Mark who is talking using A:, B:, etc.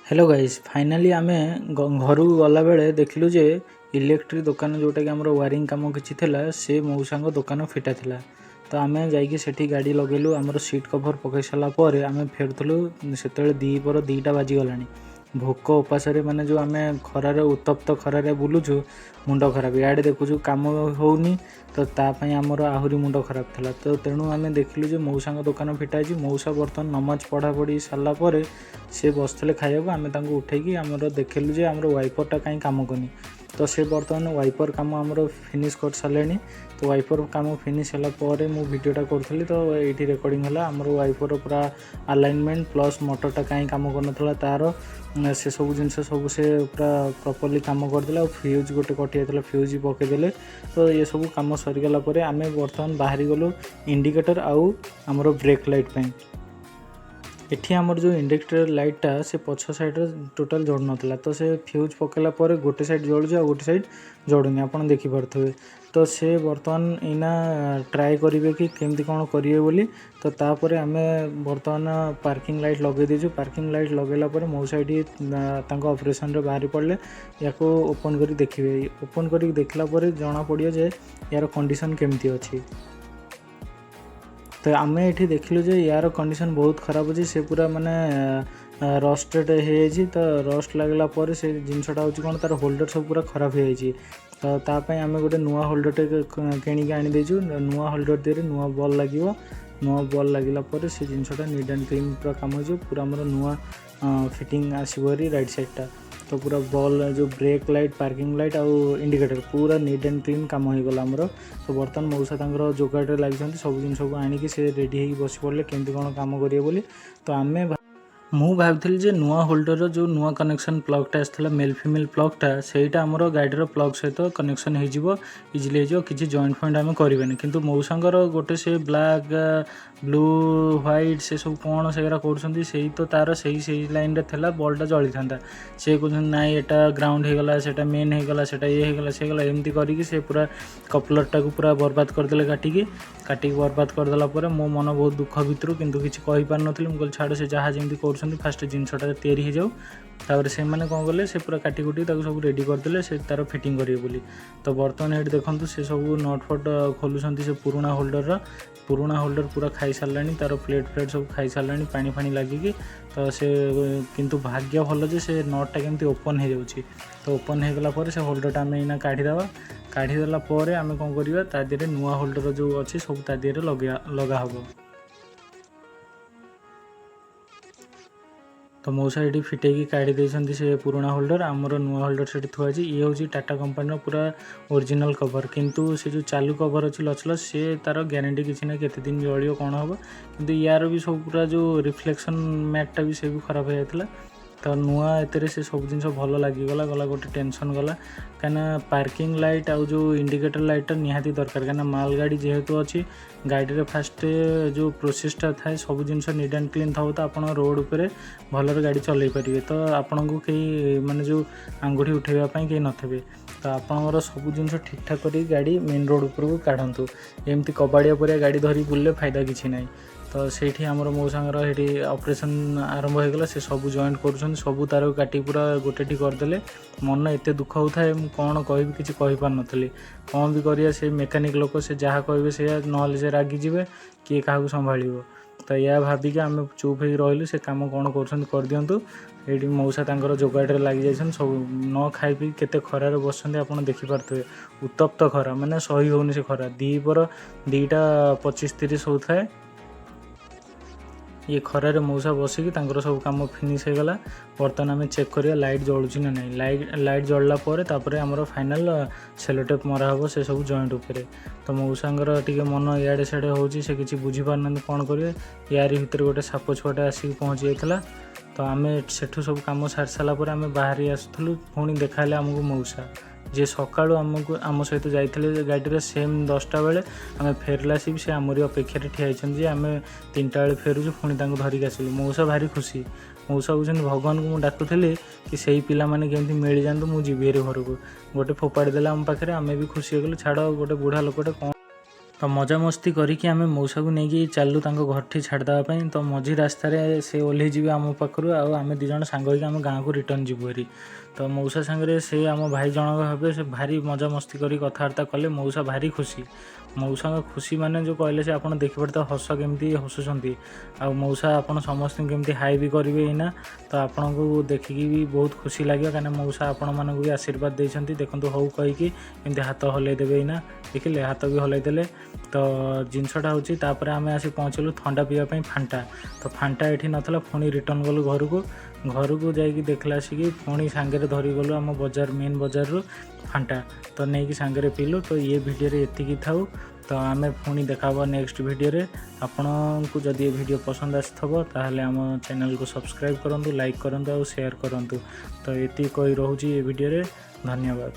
A: Hello guys finally आमे घर गला बेले देखिलु जे इलेक्ट्रिक दुकान जोटा कि हमर वायरिंग काम किछि थिला से मौसांग दुकान फिटा थिला। तो आमे जाइकी सेठी गाड़ी लगेलु हमर सीट कवर पकई सला परे आमे फेरथलु सेतेले दीपर 2टा बाजी गलानी। भोक उपासरे माने जो आमे खरारे उत्तप्त खरारे बुलुछु मुंड खराब याडे देखुछु काम होउनी तो ता पई हमर आहुरी मुंड खराब थिला। तो तेणु आमे देखिलु जे मौसांग दुकान फिटा छि मौसा बर्तन नमाज पढ़ा पढ़ी साला परे से बसले खाइबा आमे तांको उठेकी हमर देखिलु जे हमर वाइपरटा काई काम करनी। तो से बर्तमान वाइपर काम हमर फिनिश कर सालेनी। तो वाइपर काम फिनिश होला परे मु वीडियोटा करथली तो एठी रेकॉर्डिंग होला हमर वाइपर पूरा अलाइनमेंट प्लस मोटरटा काई काम करनथला तार से सब जिनस सब से पूरा प्रॉपर्ली काम करदेला। फ्यूज गोटे कटि जाइतला फ्यूज पकेदेले। तो ये सब काम सरी गला परे आमे बर्तमान बाहरी गलो इंडिकेटर आउ हमर ब्रेक लाइट पई। एठी हमर जो इंडिकेटर लाइटटा से पछ साइड रे टोटल जड़ नथला। तो से फ्यूज पकेला परे गोटे साइड जळुजे आ गोटे साइड जड़ुनी आपण देखि परथबे। तो से बर्तमान इना ट्राई करिवे कि केमती कोन करिवे बोली। तो तापरे आमे बर्तमान पार्किंग लाइट लगे देजु। पार्किंग लाइट लगेला परे मो साइड तांको ऑपरेशन रे बाहरी पड़ले याको ओपन करी देखिवे। ओपन करी देखला परे जणा पड़ियो जे यार कंडीशन केमती अछि। तो आमे एठी देखिलु जे यार कंडीशन बहुत खराब अछि से पूरा माने रस्टेड हे जी। तो रस्ट लागला परे से जिनसटा होची कोन तार होल्डर सब पूरा खराब हे जी। तो ता पई आमे गोटे नुवा होल्डर टे केनी के आनी देजु। नुवा होल्डर देरे नुवा बॉल लागिवो। नुवा बॉल लागिला परे से जिनसटा नीट एंड क्लीन पूरा काम हो जो पूरा हमर नुवा फिटिंग आसीबरी राइट साइडटा। तो पूरा बॉल जो ब्रेक लाइट पार्किंग लाइट आउ इंडिकेटर पूरा नीट एंड क्लीन काम हो गला हमरो। तो बर्तमान मौसा तांकर जोगाड़े लागि सब जिन सब आनिकी से रेडी हो बस पड़ले केमती कोन काम करिए बोली। तो आमे मु भाबथिल जे नुआ होल्डर जो नुआ कनेक्शन प्लगटा आसला मेल फीमेल प्लगटा सेटा हमरो गाडीर प्लग सहित कनेक्शन हो जिवो इजिली हो जिवो किछि जॉइंट पॉइंट आमे करिवेनी। किंतु मौसांगर गोटे से ब्लैक ब्लू व्हाइट से सब कोन सेरा करछंती सेही तो तार सेही लाइन रे थला बॉलटा जळी थांदा। से कोन नाइ एटा ग्राउंड हे गला सेटा मेन हे गला सेटा ये हे गला से गला एमती करी कि से पूरा कपलरटा को पूरा बर्बाद कर देले काटी बर्बाद कर देला परे मो मन बहुत दुख भितरु किंतु किछि कहि पार नथिल। मु कल छाड़ से जहा जेमती करछंती फास्ट जिनसटा तयारी हे जाऊ तापर से माने कोन गले से पूरा काटी कुटी ताको सब रेडी कर देले से तार फिटिंग करिवे बोली। तो बर्तमान हेड देखंतु से सब नट फट खोलुछंती से पुराना होल्डर पूरा खाई सारलानी तार प्लेट सब खाई सारलानी पानी फानी लागिकी। तो से किंतु भाग्य भल जे से नटटा केमती ओपन हे जाउची। तो ओपन हे गला परे से होल्डरटा आमे इना काढी देला परे आमे कोन करिवा ता देरे नुवा होल्डर जो अछि सब ता देरे लगा हबो। तो मौसा ये फिटेकी काढ़ी देछंती से पुराना होल्डर आमर नुआ होल्डर से थुआ जी। ये हूँ टाटा कंपनी पूरा ओरिजिनल कवर किंतु से जो चालू कवर अच्छी लचल से तार ग्यारंटी किसी ना केते दिन जलियो कौन हम किंतु यार भी सब पूरा जो रिफ्लेक्शन मैटटा भी से भी खराब हो जाता। तो नुआ एतरे से सब जिन भल लगिगला गला गोटे टेंशन गला कहीं पार्किंग लाइट आउ जो इंडिकेटर लाइटा निहाती दरकार कहीं माल गाड़ी जेहेतु अच्छी गाड़ी रे फास्ट जो प्रोसेसटा थाए सब जिन नीट एंड क्लीन था तो आप रोड उपरे भलर गाड़ी चलई पारे। तो आपण को कई माने जो आंगुठी उठेबापी कहीं नथे तो आपंकर सब जिन ठीक ठाक कर गाड़ी मेन रोड उपरको काढ़तु। एमती कबाड़िया पर गाड़ी धरी बुलले फायदा किसी ना। तो सेठी हमर मौसांगर हेटी ऑपरेशन आरंभ हो गला से सब जॉइंट करूछन सब तार काटी पूरा गोटेटी करदेले। मन एते दुख होथाए मु कोन कहबी किछि कहि पार नथली कोन भी करिया से मेकानिक लोक से जहा कहबे से नहले से रागी जिवे किए काहू संभाळिबो। तो या भाबी के आमे चुप हो रहिलु से काम कोन करछन कर दियंतु। एडी मौसा तांकर जोगाड़े लागि जायछन सब न खाइ पी केते खरारे बसछन आपण देखि पारथबे। उत्तप्त खरा माने सही होउनी से खरा दीपर 2:25-30 होथाए। ये खरारे मौसा बसिकी तांकर सब काम फिनिश हो गला। बर्तमान आम चेक करिया लाइट जळुची ना नहीं। लाइट जळला परे तापरे हमर फाइनल सेलोटेप मरा हबो से सब जॉइंट उपरे। तो मौसांगर टिके मन इयाडे साडे होउची से किछि बुझी पारनन कोन करिवे यारी भितर गोटे साप छुआटा आसी पहुंची जाइतला। तो आमे सेठु सब काम सार साला परे आमे बाहरी आसथलु पुणी देखाले हमकु मौसा जे सकाळु आमको आम सहित जाइतले गाड़ी सेम 10टा बेले आम फेरला सी से आमरी अपेक्षा ठिया जे आम 3टा बेले फेरुछु पुणी धरिक आसलु। मौसा भारी खुशी मौसा कहते भगवान को मुझे डाकुली कि सही पिला माने केमती मिल जातु मुझे घर को गोटे फोपाड़ी देला आम पाखे आम भी खुशी हो गलु छाड़ गोटे बुढ़ा लोकटे कौन। ତ ମଜାମସ୍ତି କରିକି ଆମେ ମଉସାକୁ ନେଇକି ଚାଲିଲୁ ତାଙ୍କ ଘରଠି ଛାଡ଼ିଦେବା ପାଇଁ। ତ ମଝି ରାସ୍ତାରେ ସେ ଓହ୍ଲେଇଯିବେ ଆମ ପାଖରୁ, ଆଉ ଆମେ ଦୁଇ ଜଣ ସାଙ୍ଗ ହୋଇକି ଆମ ଗାଁକୁ ରିଟର୍ନ ଯିବୁ ହେରି। ତ ମଉସା ସାଙ୍ଗରେ ସେ ଆମ ଭାଇ ଜଣକ ହେବେ, ସେ ଭାରି ମଜାମସ୍ତି କରି କଥାବାର୍ତ୍ତା କଲେ। ମଉସା ଭାରି ଖୁସି। ମଉସାଙ୍କ ଖୁସି ମାନେ ଯେଉଁ କହିଲେ ସେ ଆପଣ ଦେଖିପାରୁଥିବେ ହସ କେମିତି ହସୁଛନ୍ତି। ଆଉ ମଉସା ଆପଣ ସମସ୍ତଙ୍କୁ କେମିତି ହାଇ ବି କରିବେ ଏଇନା। ତ ଆପଣଙ୍କୁ ଦେଖିକି ବି ବହୁତ ଖୁସି ଲାଗିବ, କାହିଁକିନା ମଉସା ଆପଣମାନଙ୍କୁ ବି ଆଶୀର୍ବାଦ ଦେଇଛନ୍ତି। ଦେଖନ୍ତୁ ହଉ କହିକି ଏମିତି ହାତ ହଲେଇ ଦେବେ ଏଇନା, ଦେଖିଲେ ହାତ ବି ହଲେଇ ଦେଲେ। ତ ଜିନିଷଟା ହେଉଛି ତାପରେ ଆମେ ଆସି ପହଞ୍ଚିଲୁ ଥଣ୍ଡା ପିଇବା ପାଇଁ ଫାଣ୍ଟା। ତ ଫାଣ୍ଟା ଏଠି ନଥିଲା, ପୁଣି ରିଟର୍ନ ଗଲୁ ଘରକୁ ଯାଇକି ଦେଖିଲା ଆସିକି ପୁଣି ସାଙ୍ଗରେ ଧରିଗଲୁ ଆମ ବଜାର ମେନ୍ ବଜାରରୁ ଫାଣ୍ଟା। ତ ନେଇକି ସାଙ୍ଗରେ ପିଇଲୁ। ତ ଇଏ ଭିଡ଼ିଓରେ ଏତିକି ଥାଉ। ତ ଆମେ ପୁଣି ଦେଖା ହେବ ନେକ୍ସଟ ଭିଡ଼ିଓରେ। ଆପଣଙ୍କୁ ଯଦି ଏ ଭିଡ଼ିଓ ପସନ୍ଦ ଆସିଥିବ ତାହେଲେ ଆମ ଚ୍ୟାନେଲକୁ ସବସ୍କ୍ରାଇବ୍ କରନ୍ତୁ, ଲାଇକ୍ କରନ୍ତୁ ଆଉ ସେୟାର କରନ୍ତୁ। ତ ଏତିକି କହି ରହୁଛି ଏ ଭିଡ଼ିଓରେ। ଧନ୍ୟବାଦ।